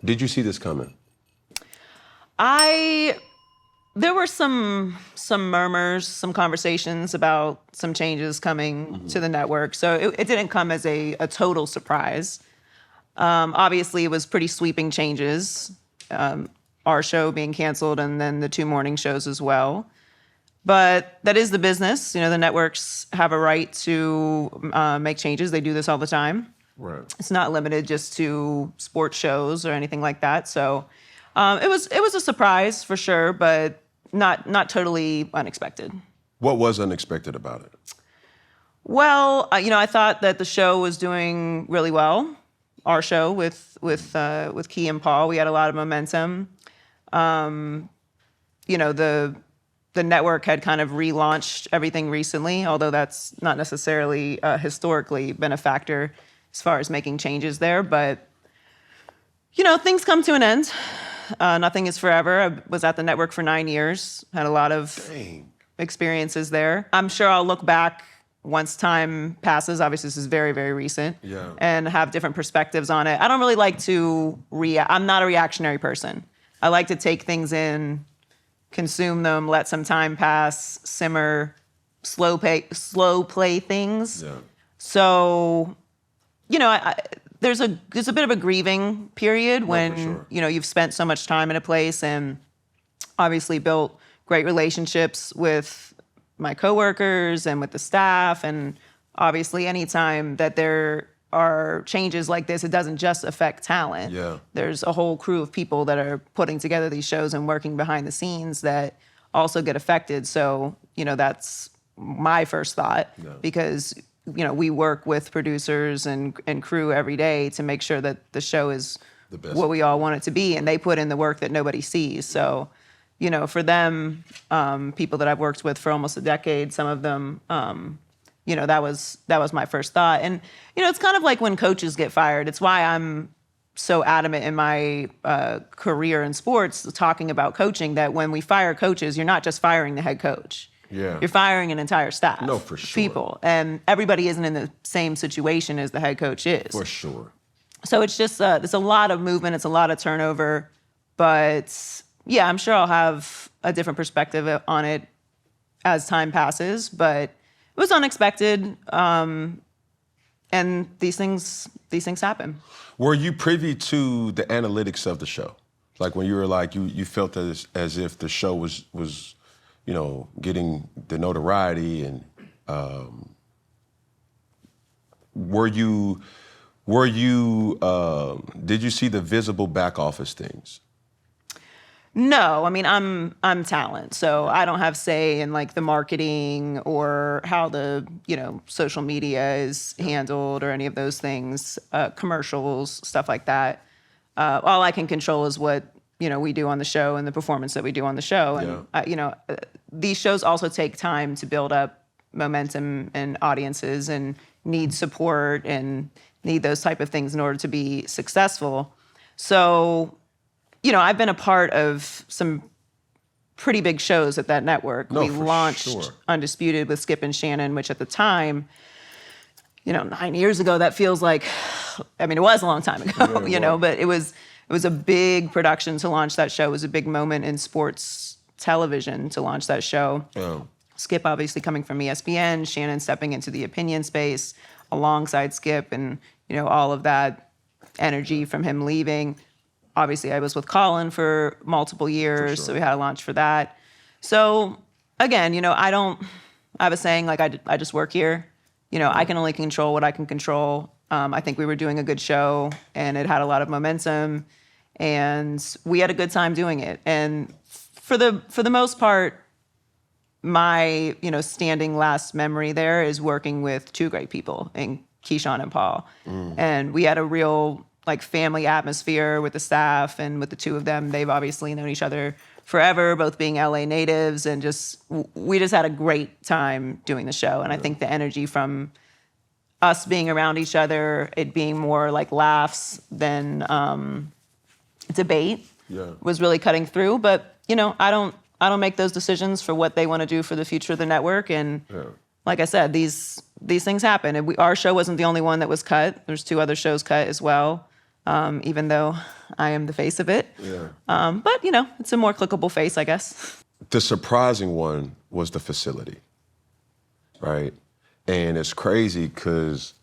Did you see this coming? There were some murmurs, some conversations about some changes coming to the network. So it didn't come as a total surprise. Obviously, it was pretty sweeping changes. Our show being canceled and then the 2 morning shows as well. But that is the business. The networks have a right to make changes. They do this all the time. Right. It's not limited just to sports shows or anything like that. So it was a surprise for sure, but not totally unexpected. What was unexpected about it? Well, I thought that the show was doing really well. Our show with Key and Paul, we had a lot of momentum. The network had kind of relaunched everything recently, although that's not necessarily historically been a factor as far as making changes there. But, things come to an end. Nothing is forever. I was at the network for 9 years, had a lot of experiences there. I'm sure I'll look back once time passes. Obviously, this is very, very recent. Yeah. And have different perspectives on it. I don't really like to react. I'm not a reactionary person. I like to take things in, consume them, let some time pass, simmer, slow play things. Yeah. So, there's a bit of a grieving period when, sure. You've spent so much time in a place and obviously built great relationships with my coworkers and with the staff. And obviously anytime that there are changes like this, it doesn't just affect talent. Yeah. There's a whole crew of people that are putting together these shows and working behind the scenes that also get affected. So, that's my first thought because we work with producers and crew every day to make sure that the show is the best what we all want it to be, and they put in the work that nobody sees. So, for them, people that I've worked with for almost a decade, some of them, that was my first thought. And, it's kind of like when coaches get fired. It's why I'm so adamant in my career in sports, talking about coaching, that when we fire coaches, you're not just firing the head coach. Yeah. You're firing an entire staff. No, for sure. People. And everybody isn't in the same situation as the head coach is. For sure. So it's just, there's a lot of movement. It's a lot of turnover. But yeah, I'm sure I'll have a different perspective on it as time passes. But it was unexpected. And these things happen. Were you privy to the analytics of the show? Like when you were like, you felt as if the show was getting the notoriety, and did you see the visible back office things? No, I mean, I'm talent, so I don't have say in like the marketing or how the, social media is handled or any of those things, commercials, stuff like that. All I can control is what, we do on the show and the performance that we do on the show. And, these shows also take time to build up momentum and audiences and need support and need those type of things in order to be successful. So, I've been a part of some pretty big shows at that network. No, we for launched sure. Undisputed with Skip and Shannon, which at the time, 9 years ago, that feels like, it was a long time ago, but it was a big production to launch that show. It was a big moment in sports television to launch that show. Oh. Skip obviously coming from ESPN, Shannon stepping into the opinion space alongside Skip, and all of that energy from him leaving. Obviously, I was with Colin for multiple years, sure. so we had a launch for that. So again, I have a saying, like, I just work here. I can only control what I can control. I think we were doing a good show, and it had a lot of momentum, and we had a good time doing it. And for the most part, my standing last memory there is working with two great people, in Keyshawn and Paul. And we had a real family atmosphere with the staff and with the two of them. They've obviously known each other forever, both being LA natives, and we just had a great time doing the show. And I think the energy from us being around each other, it being more like laughs than debate, was really cutting through. But I don't make those decisions for what they want to do for the future of the network. And like I said, these things happen. And our show wasn't the only one that was cut. There's 2 other shows cut as well. even though I am the face of it. Yeah. But, it's a more clickable face, I guess. The surprising one was the facility, right? And it's crazy because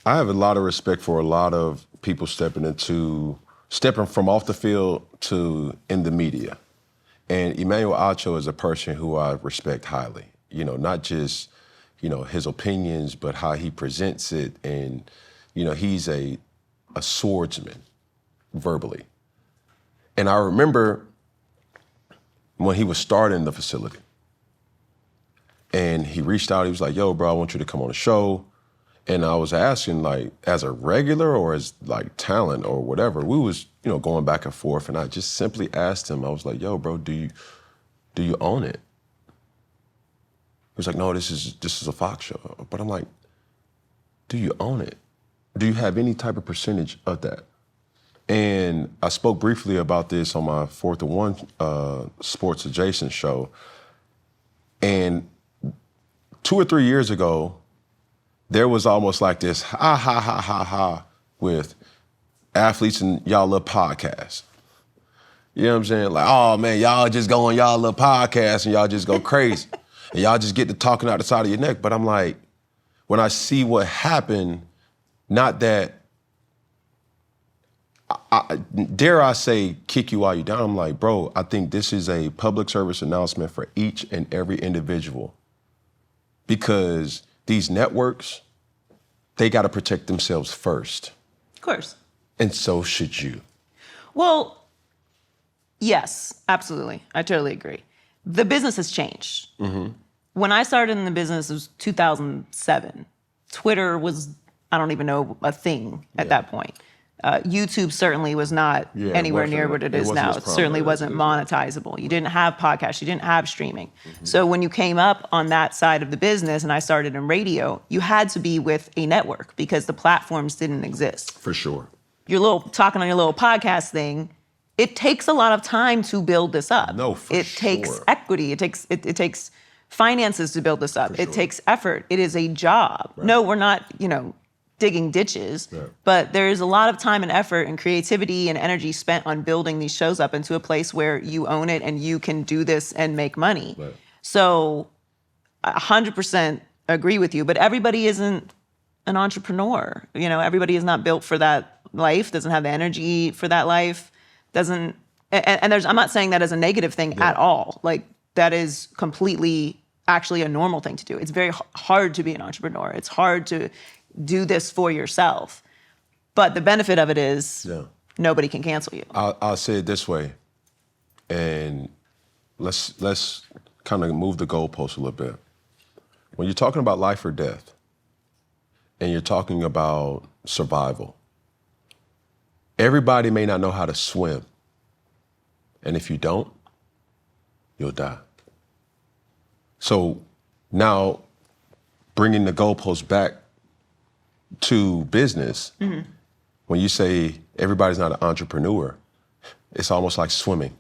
I have a lot of respect for a lot of people stepping from off the field to in the media. And Emmanuel Acho is a person who I respect highly, not just, his opinions, but how he presents it. And, he's a swordsman verbally. And I remember when he was starting the facility and he reached out, he was like, yo, bro, I want you to come on the show. And I was asking, like, as a regular or as, like, talent or whatever. We was, going back and forth. And I just simply asked him, I was like, yo, bro, do you own it? He was like, no, this is a Fox show. But I'm like, do you own it? Do you have any type of percentage of that? And I spoke briefly about this on my 4th and 1 sports adjacent show. And 2 or 3 years ago, there was almost like this ha with athletes and y'all little podcast. You know what I'm saying? Like, oh man, y'all just go on y'all little podcast and y'all just go crazy. And y'all just get to talking out the side of your neck. But I'm like, when I see what happened, not that, dare I say, kick you while you're down. I'm like, bro, I think this is a public service announcement for each and every individual. Because these networks, they got to protect themselves first. Of course. And so should you. Well, yes, absolutely. I totally agree. The business has changed. Mm-hmm. When I started in the business, it was 2007. Twitter was, I don't even know, a thing at that point. YouTube certainly was not anywhere near what it is now. It certainly wasn't monetizable. You didn't have podcasts. You didn't have streaming. Mm-hmm. So when you came up on that side of the business and I started in radio, you had to be with a network because the platforms didn't exist. For sure. You're talking on your little podcast thing. It takes a lot of time to build this up. No, for sure. It takes equity. It takes finances to build this up. It takes effort. It is a job. Right. No, we're not, digging ditches, but there is a lot of time and effort and creativity and energy spent on building these shows up into a place where you own it and you can do this and make money. Right. So 100% agree with you, but everybody isn't an entrepreneur. Everybody is not built for that life, doesn't have the energy for that life, and I'm not saying that as a negative thing at all. Like, that is completely actually a normal thing to do. It's very hard to be an entrepreneur. It's hard to do this for yourself. But the benefit of it is nobody can cancel you. I'll say it this way, and let's kind of move the goalpost a little bit. When you're talking about life or death, and you're talking about survival, everybody may not know how to swim. And if you don't, you'll die. So now, bringing the goalpost back to business, when you say everybody's not an entrepreneur, it's almost like swimming.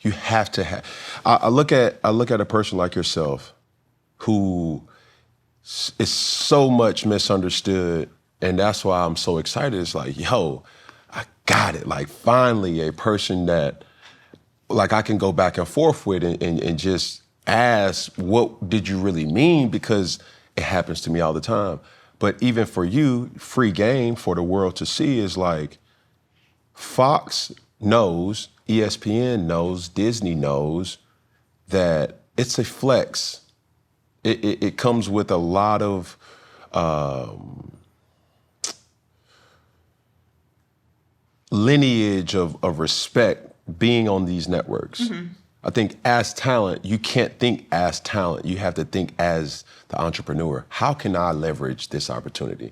You have to have. I look at a person like yourself, who is so much misunderstood, and that's why I'm so excited. It's like, yo, I got it. Like, finally, a person that, like, I can go back and forth with and just ask, what did you really mean? Because it happens to me all the time. But even for you, free game for the world to see is like, Fox knows, ESPN knows, Disney knows that it's a flex. It comes with a lot of lineage of respect being on these networks. Mm-hmm. I think as talent, you can't think as talent. You have to think as the entrepreneur. How can I leverage this opportunity?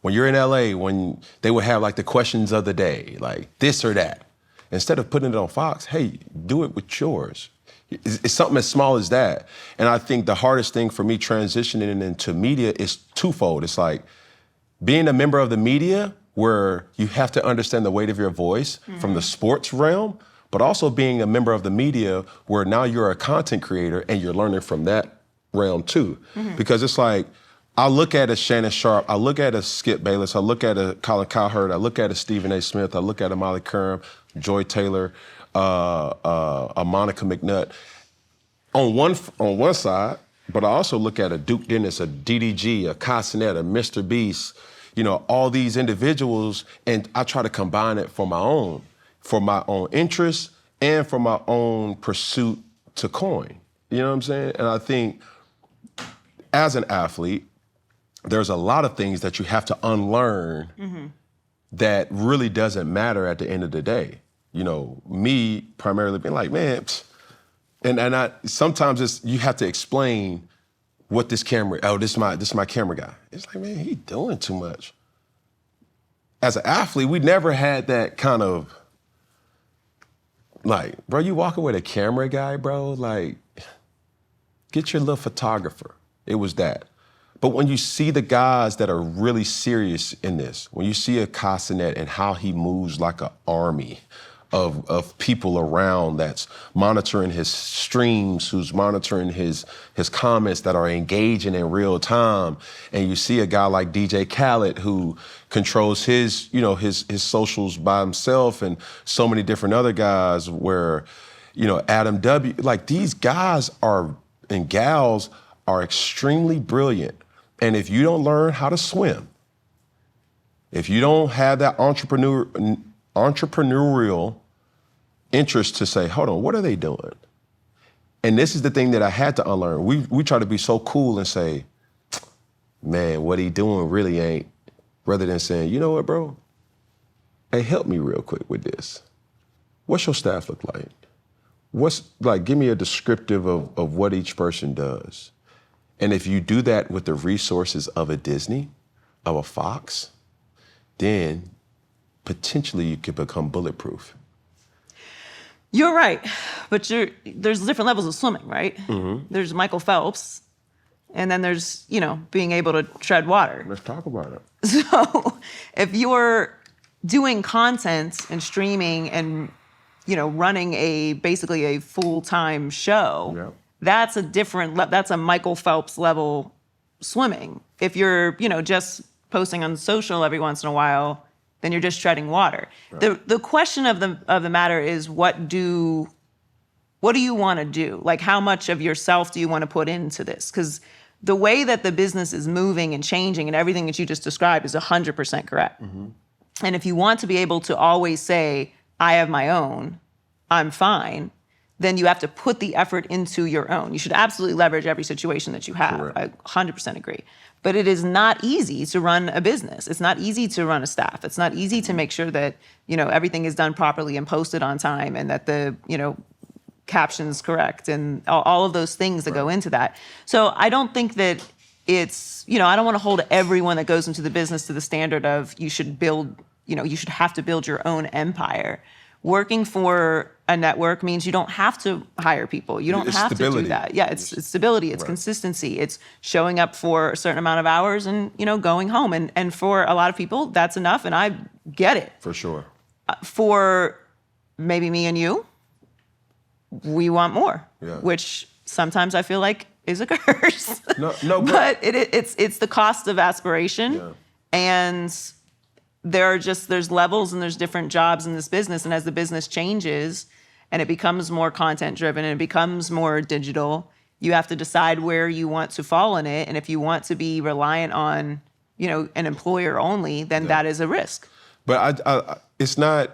When you're in LA, when they would have like the questions of the day, like this or that, instead of putting it on Fox, hey, do it with yours. It's something as small as that. And I think the hardest thing for me transitioning into media is twofold. It's like being a member of the media, where you have to understand the weight of your voice from the sports realm, but also being a member of the media where now you're a content creator and you're learning from that realm too. Mm-hmm. Because it's like, I look at a Shannon Sharp, I look at a Skip Bayless, I look at a Colin Cowherd, I look at a Stephen A. Smith, I look at a Molly Curran, Joy Taylor, a Monica McNutt on one side, but I also look at a Duke Dennis, a DDG, a Cassinet, a Mr. Beast, all these individuals, and I try to combine it for my own interests and for my own pursuit to coin. You know what I'm saying? And I think as an athlete, there's a lot of things that you have to unlearn that really doesn't matter at the end of the day. Me primarily being like, man, and sometimes you have to explain what this camera, this is my camera guy. It's like, man, he doing too much. As an athlete, we never had that kind of, like, bro, you walking with a camera guy, bro? Like, get your little photographer. It was that. But when you see the guys that are really serious in this, when you see a Cassinet and how he moves like an army of people around that's monitoring his streams, who's monitoring his comments that are engaging in real time, and you see a guy like DJ Khaled who controls his socials by himself, and so many different other guys where, Adam W., like these guys and gals are extremely brilliant. And if you don't learn how to swim, if you don't have that entrepreneurial interest to say, hold on, what are they doing? And this is the thing that I had to unlearn. We try to be so cool and say, man, what he doing really ain't, rather than saying, you know what, bro? Hey, help me real quick with this. What's your staff look like? Give me a descriptive of what each person does. And if you do that with the resources of a Disney, of a Fox, then potentially you could become bulletproof. You're right, but there's different levels of swimming, right? There's Michael Phelps, and then there's, being able to tread water. Let's talk about it. So if you're doing content and streaming and, running basically a full-time show, yep. That's that's a Michael Phelps level swimming. If you're, just posting on social every once in a while, then you're just treading water. Right. The question of the matter is, what do you want to do? Like, how much of yourself do you want to put into this? Because the way that the business is moving and changing and everything that you just described is 100% correct. And if you want to be able to always say, I have my own, I'm fine, then you have to put the effort into your own. You should absolutely leverage every situation that you have. Correct. I 100% agree. But it is not easy to run a business. It's not easy to run a staff. It's not easy to make sure that, everything is done properly and posted on time, and that the, caption's correct, and all of those things that go into that. So I don't think that it's, I don't want to hold everyone that goes into the business to the standard of you should have to build your own empire. Working for a network means you don't have to hire people. You don't have to do that. Yeah, it's stability, it's consistency, it's showing up for a certain amount of hours and, going home. And for a lot of people, that's enough, and I get it. For sure. For maybe me and you, we want more, which sometimes I feel like is a curse. No, but it's the cost of aspiration, and there's levels and there's different jobs in this business. And as the business changes and it becomes more content driven and it becomes more digital, you have to decide where you want to fall in it. And if you want to be reliant on, an employer only, then that is a risk. But it's not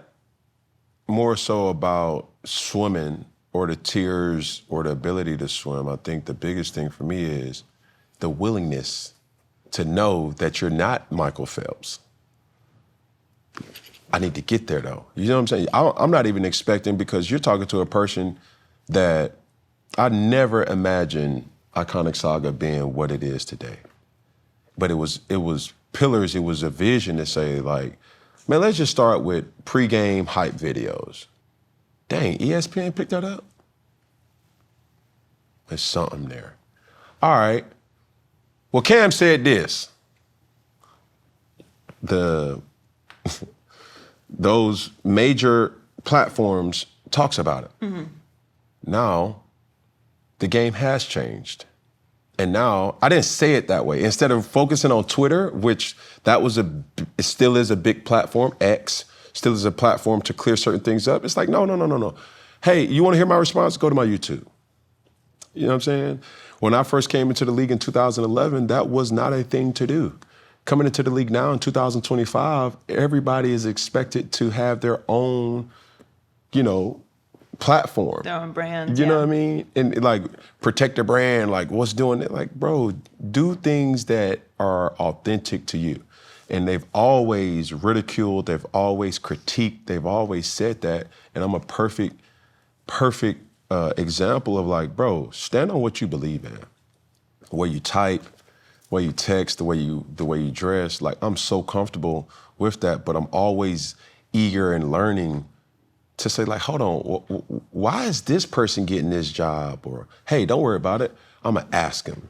more so about swimming or the tears or the ability to swim. I think the biggest thing for me is the willingness to know that you're not Michael Phelps. I need to get there, though. You know what I'm saying? I'm not even expecting, because you're talking to a person that I never imagined Iconic Saga being what it is today. But it was pillars. It was a vision to say, like, man, let's just start with pregame hype videos. Dang, ESPN picked that up? There's something there. All right. Well, Cam said this. Those major platforms talks about it. Now, the game has changed. And now, I didn't say it that way. Instead of focusing on Twitter, which it still is a big platform, X, still is a platform to clear certain things up. It's like, no. Hey, you want to hear my response? Go to my YouTube. You know what I'm saying? When I first came into the league in 2011, that was not a thing to do. Coming into the league now in 2025, everybody is expected to have their own, platform. Their own brand. You know what I mean? And like protect the brand, like what's doing it? Like, bro, do things that are authentic to you. And they've always ridiculed, they've always critiqued, they've always said that. And I'm a perfect example of like, bro, stand on what you believe in. The way you type, the way you text, the way you dress. Like, I'm so comfortable with that, but I'm always eager and learning to say like, hold on, why is this person getting this job? Or, hey, don't worry about it. I'm gonna ask him.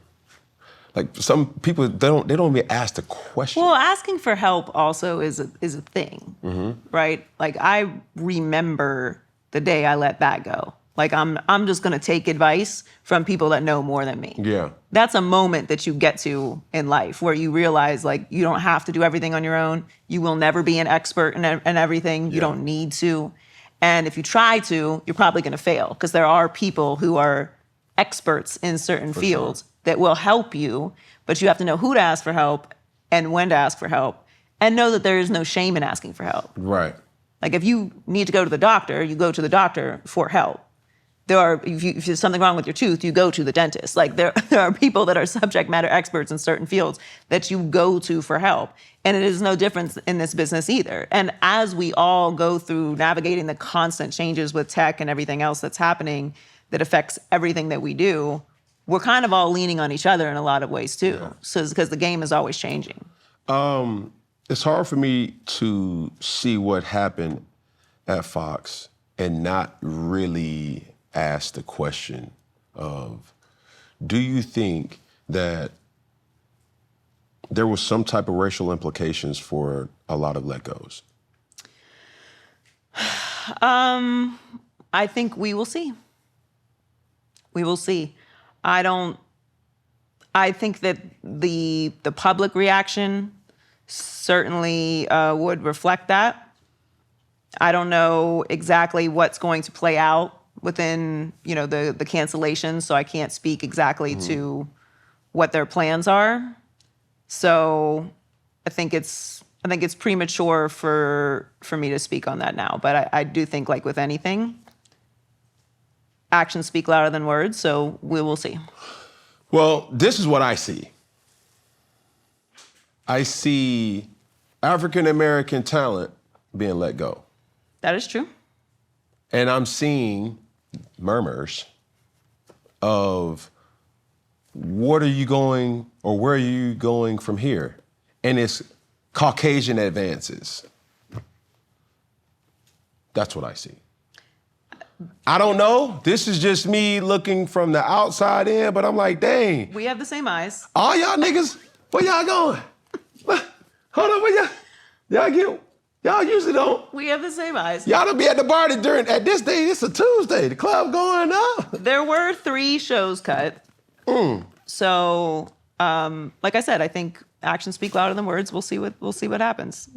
Like some people, they don't even ask the question. Well, asking for help also is a thing, right? Like I remember the day I let that go. Like I'm just gonna take advice from people that know more than me. Yeah. That's a moment that you get to in life where you realize like you don't have to do everything on your own. You will never be an expert in everything. You don't need to. And if you try to, you're probably going to fail because there are people who are experts in certain fields that will help you, but you have to know who to ask for help and when to ask for help and know that there is no shame in asking for help. Right. Like if you need to go to the doctor, you go to the doctor for help. If there's something wrong with your tooth, you go to the dentist. Like there are people that are subject matter experts in certain fields that you go to for help. And it is no difference in this business either. And as we all go through navigating the constant changes with tech and everything else that's happening that affects everything that we do, we're kind of all leaning on each other in a lot of ways too. Yeah. So it's because the game is always changing. It's hard for me to see what happened at Fox and not really ask the question of, do you think that there was some type of racial implications for a lot of let goes? I think we will see. We will see. I think that the public reaction certainly would reflect that. I don't know exactly what's going to play out within, the cancellation, so I can't speak exactly to what their plans are. So I think it's premature for me to speak on that now. But I do think, like with anything, actions speak louder than words, so we will see. Well, this is what I see. I see African-American talent being let go. That is true. And I'm seeing murmurs of where are you going from here? And it's Caucasian advances. That's what I see. I don't know. This is just me looking from the outside in, but I'm like, dang. We have the same eyes. All y'all niggas, where y'all going? Hold on, where y'all usually don't. We have the same eyes. Y'all don't be at the bar at this day, it's a Tuesday. The club going up. There were 3 shows cut. So, like I said, I think actions speak louder than words. We'll see what happens.